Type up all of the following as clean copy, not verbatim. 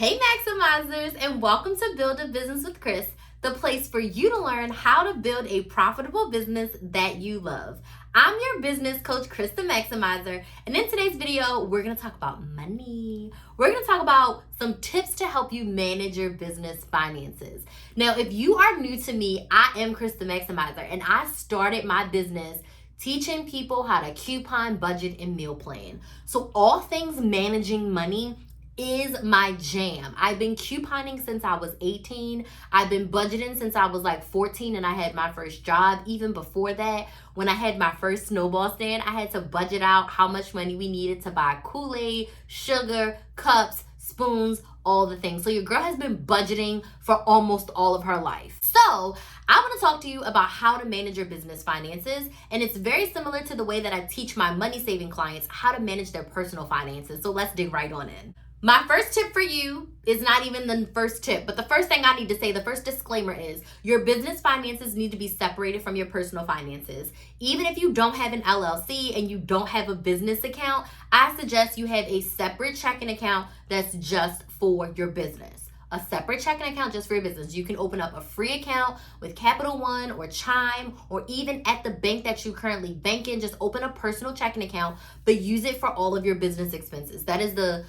Hey Maximizers, and welcome to Build a Business with Chris, the place for you to learn how to build a profitable business that you love. I'm your business coach, Chris the Maximizer, and in today's video, we're going to talk about money. We're going to talk about some tips to help you manage your business finances. Now, if you are new to me, I am Chris the Maximizer, and I started my business teaching people how to coupon, budget, and meal plan. So all things managing money is my jam. I've been couponing since I was 18. I've been budgeting since I was like 14 and I had my first job. Even before that, when I had my first snowball stand, I had to budget out how much money we needed to buy Kool-Aid, sugar, cups, spoons, all the things. So your girl has been budgeting for almost all of her life. So I want to talk to you about how to manage your business finances. And it's very similar to the way that I teach my money saving clients how to manage their personal finances. So let's dig right on in. My first tip for you is not even the first tip, but the first thing I need to say, the first disclaimer is your business finances need to be separated from your personal finances. Even if you don't have an LLC and you don't have a business account, I suggest you have a separate checking account that's just for your business. A separate checking account just for your business. You can open up a free account with Capital One or Chime, or even at the bank that you currently bank in. Just open a personal checking account, but use it for all of your business expenses. That is the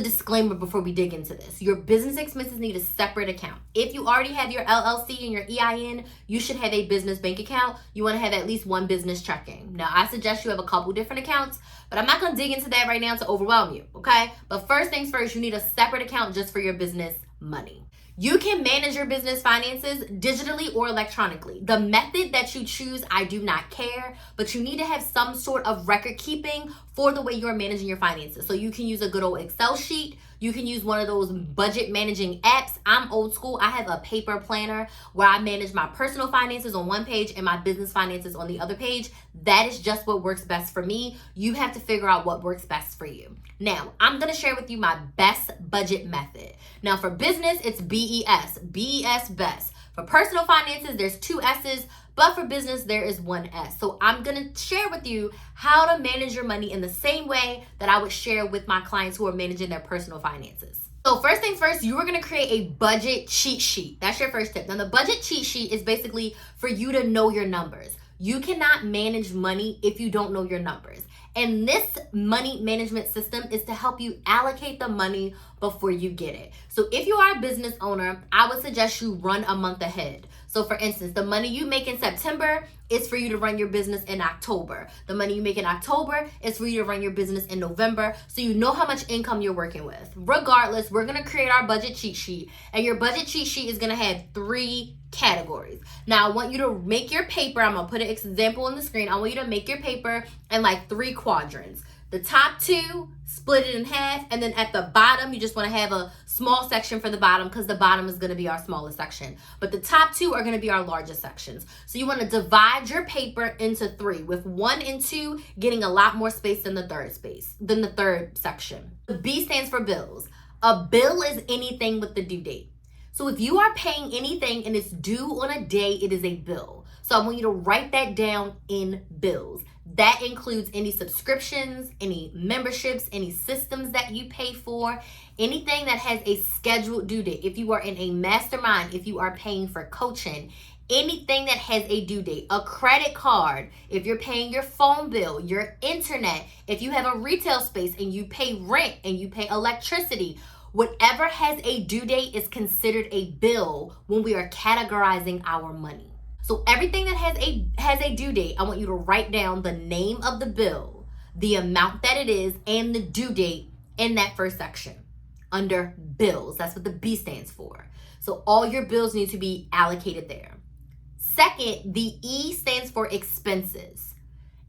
disclaimer before we dig into this. Your business expenses need a separate account. If you already have your LLC and your EIN, you should have a business bank account. You want to have at least one business checking. Now, I suggest you have a couple different accounts, but I'm not going to dig into that right now to overwhelm you, okay? But first things first, you need a separate account just for your business money. You can manage your business finances digitally or electronically. The method that you choose, I do not care, but you need to have some sort of record keeping for the way you're managing your finances. So you can use a good old Excel sheet. You can use one of those budget managing apps. I'm old school. I have a paper planner where I manage my personal finances on one page and my business finances on the other page. That is just what works best for me. You have to figure out what works best for you. Now, I'm going to share with you my best budget method. Now, for business, it's BES. BES, best. For personal finances, there's 2 S's, but for business, there is 1 S. So I'm going to share with you how to manage your money in the same way that I would share with my clients who are managing their personal finances. So first things first, you are going to create a budget cheat sheet. That's your first tip. Now, the budget cheat sheet is basically for you to know your numbers. You cannot manage money if you don't know your numbers. And this money management system is to help you allocate the money before you get it. So if you are a business owner, I would suggest you run a month ahead. So for instance, the money you make in September is for you to run your business in October. The money you make in October is for you to run your business in November, so you know how much income you're working with. Regardless, we're going to create our budget cheat sheet, and your budget cheat sheet is going to have 3 categories. Now, I want you to make your paper. I'm going to put an example on the screen. I want you to make your paper in like 3 quadrants. The top 2, split it in half, and then at the bottom, you just want to have a small section for the bottom because the bottom is going to be our smallest section. But the top 2 are going to be our largest sections. So you want to divide your paper into 3, with 1 and 2 getting a lot more space than the third section. The B stands for bills. A bill is anything with the due date. So if you are paying anything and it's due on a day, it is a bill. So I want you to write that down in bills. That includes any subscriptions, any memberships, any systems that you pay for, anything that has a scheduled due date. If you are in a mastermind, if you are paying for coaching, anything that has a due date, a credit card, if you're paying your phone bill, your internet, if you have a retail space and you pay rent and you pay electricity, whatever has a due date is considered a bill when we are categorizing our money. So everything that has a due date, I want you to write down the name of the bill, the amount that it is, and the due date in that first section under bills. That's what the B stands for. So all your bills need to be allocated there. Second, the E stands for expenses.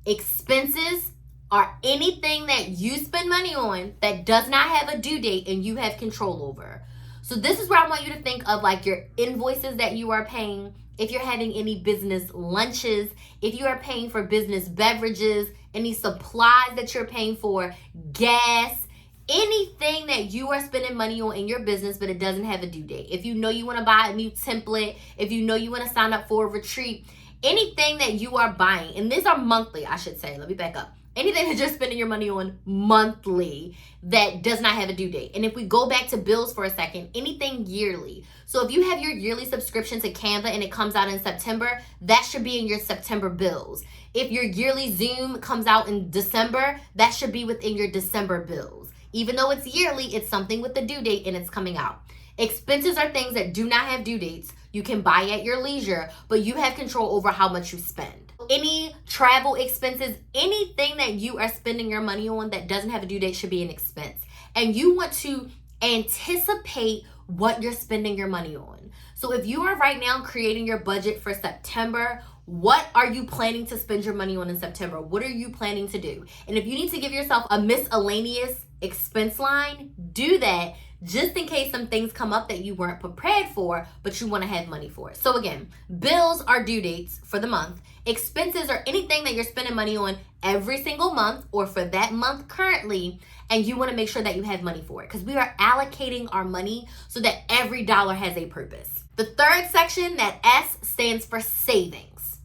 Expenses are anything that you spend money on that does not have a due date and you have control over. So this is where I want you to think of like your invoices that you are paying, if you're having any business lunches, if you are paying for business beverages, any supplies that you're paying for, gas, anything that you are spending money on in your business but it doesn't have a due date. If you know you want to buy a new template, if you know you want to sign up for a retreat, anything that you are buying, and these are monthly, I should say, let me back up. anything that you're spending your money on monthly that does not have a due date. And if we go back to bills for a second, anything yearly. So if you have your yearly subscription to Canva and it comes out in September, that should be in your September bills. If your yearly Zoom comes out in December, that should be within your December bills. Even though it's yearly, it's something with the due date and it's coming out. Expenses are things that do not have due dates. You can buy at your leisure, but you have control over how much you spend. Any travel expenses, anything that you are spending your money on that doesn't have a due date should be an expense. And you want to anticipate what you're spending your money on. So if you are right now creating your budget for September, what are you planning to spend your money on in September? What are you planning to do? And if you need to give yourself a miscellaneous expense line, do that, just in case some things come up that you weren't prepared for, but you want to have money for it. So again, bills are due dates for the month. Expenses are anything that you're spending money on every single month or for that month currently, and you want to make sure that you have money for it because we are allocating our money so that every dollar has a purpose. The third section, that S, stands for savings.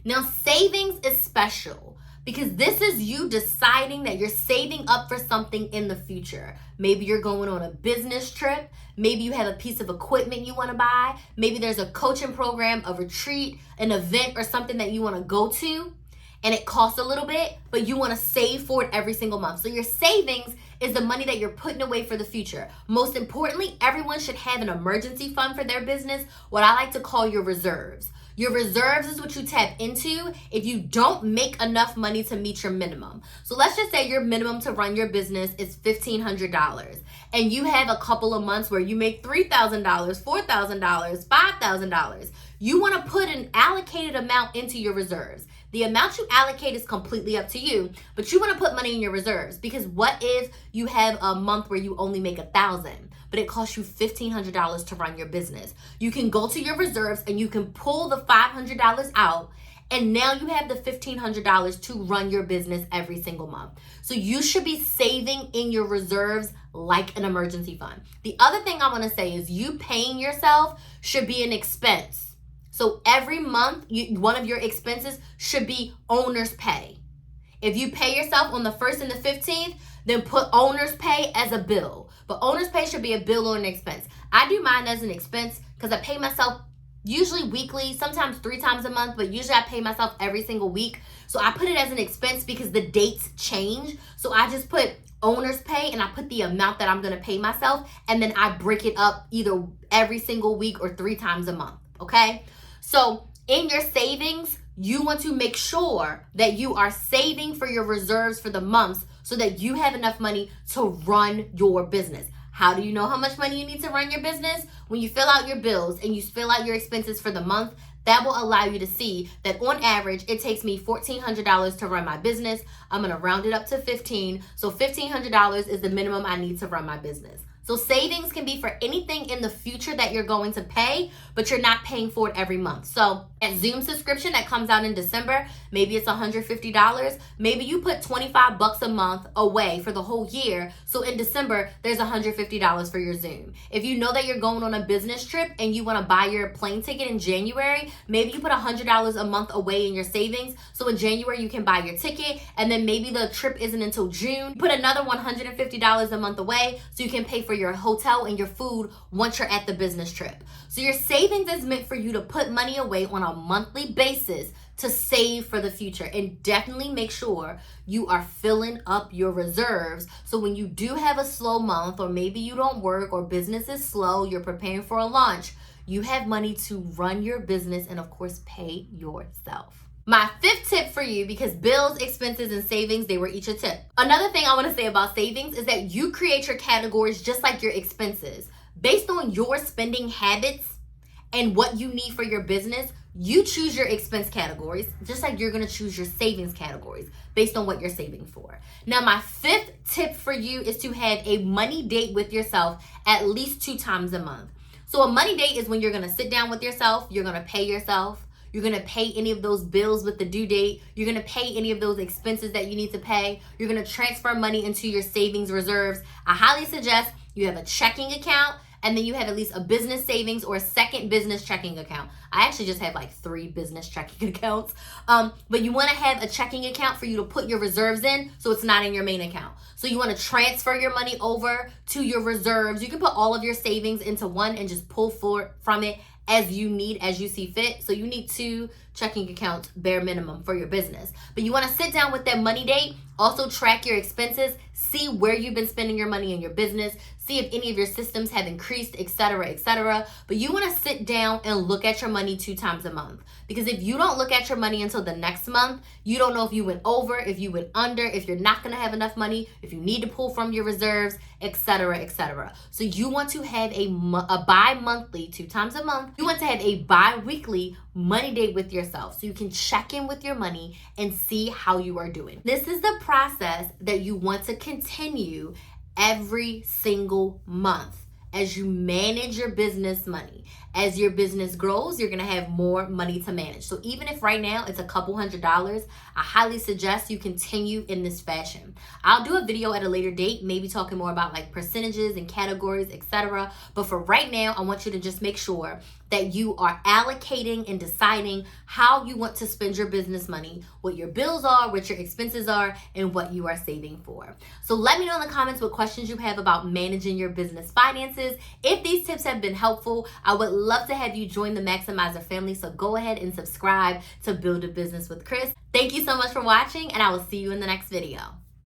Now, savings is special because this is you deciding that you're saving up for something in the future. Maybe you're going on a business trip. Maybe you have a piece of equipment you want to buy. Maybe there's a coaching program, a retreat, an event, or something that you want to go to, and it costs a little bit, but you want to save for it every single month. So your savings is the money that you're putting away for the future. Most importantly, everyone should have an emergency fund for their business, what I like to call your reserves. Your reserves is what you tap into if you don't make enough money to meet your minimum. So let's just say your minimum to run your business is $1,500 and you have a couple of months where you make $3,000, $4,000, $5,000. You want to put an allocated amount into your reserves. The amount you allocate is completely up to you, but you want to put money in your reserves because what if you have a month where you only make $1,000? But it costs you $1,500 to run your business. You can go to your reserves and you can pull the $500 out, and now you have the $1,500 to run your business every single month. So you should be saving in your reserves like an emergency fund. The other thing I want to say is you paying yourself should be an expense. So every month, one of your expenses should be owner's pay. If you pay yourself on the 1st and the 15th, then put owner's pay as a bill. But owner's pay should be a bill or an expense. I do mine as an expense because I pay myself usually weekly, sometimes 3 times a month, but usually I pay myself every single week. So I put it as an expense because the dates change. So I just put owner's pay and I put the amount that I'm going to pay myself, and then I break it up either every single week or 3 times a month, okay? So in your savings, you want to make sure that you are saving for your reserves for the months so that you have enough money to run your business. How do you know how much money you need to run your business? When you fill out your bills and you fill out your expenses for the month, that will allow you to see that on average, it takes me $1,400 to run my business. I'm going to round it up to 15. So $1,500 is the minimum I need to run my business. So savings can be for anything in the future that you're going to pay, but you're not paying for it every month. So that Zoom subscription that comes out in December, maybe it's $150. Maybe you put $25 a month away for the whole year. So in December, there's $150 for your Zoom. If you know that you're going on a business trip and you want to buy your plane ticket in January, maybe you put $100 a month away in your savings. So in January, you can buy your ticket, and then maybe the trip isn't until June. Put another $150 a month away so you can pay for your hotel and your food once you're at the business trip. So your savings is meant for you to put money away on a monthly basis to save for the future, and definitely make sure you are filling up your reserves. So when you do have a slow month, or maybe you don't work, or business is slow, you're preparing for a launch, you have money to run your business and of course pay yourself. My 5th tip for you, because bills, expenses, and savings, they were each a tip. Another thing I want to say about savings is that you create your categories just like your expenses. Based on your spending habits and what you need for your business, you choose your expense categories, just like you're going to choose your savings categories based on what you're saving for. Now, my 5th tip for you is to have a money date with yourself at least 2 times a month. So a money date is when you're going to sit down with yourself, you're going to pay yourself, you're going to pay any of those bills with the due date. You're going to pay any of those expenses that you need to pay. You're going to transfer money into your savings reserves. I highly suggest you have a checking account, and then you have at least a business savings or a second business checking account. I actually just have like 3 business checking accounts. But you want to have a checking account for you to put your reserves in so it's not in your main account. So you want to transfer your money over to your reserves. You can put all of your savings into one and just pull from it as you need, as you see fit. So you need 2 checking accounts bare minimum for your business. But you want to sit down with that money date, also track your expenses, see where you've been spending your money in your business, see if any of your systems have increased, etc., etc. But you want to sit down and look at your money 2 times a month. Because if you don't look at your money until the next month, you don't know if you went over, if you went under, if you're not going to have enough money, if you need to pull from your reserves, etc., etc. So you want to have a bi-monthly, 2 times a month. You want to have a bi-weekly money date with yourself so you can check in with your money and see how you are doing. This is the process that you want to continue every single month as you manage your business money. As your business grows, you're going to have more money to manage. So even if right now it's a couple $100s, I highly suggest you continue in this fashion. I'll do a video at a later date, maybe talking more about like percentages and categories, etc. But for right now, I want you to just make sure that you are allocating and deciding how you want to spend your business money, what your bills are, what your expenses are, and what you are saving for. So let me know in the comments what questions you have about managing your business finances. If these tips have been helpful, I would love to have you join the Maximizer family. So go ahead and subscribe to Build a Business with Chris. Thank you so much for watching, and I will see you in the next video.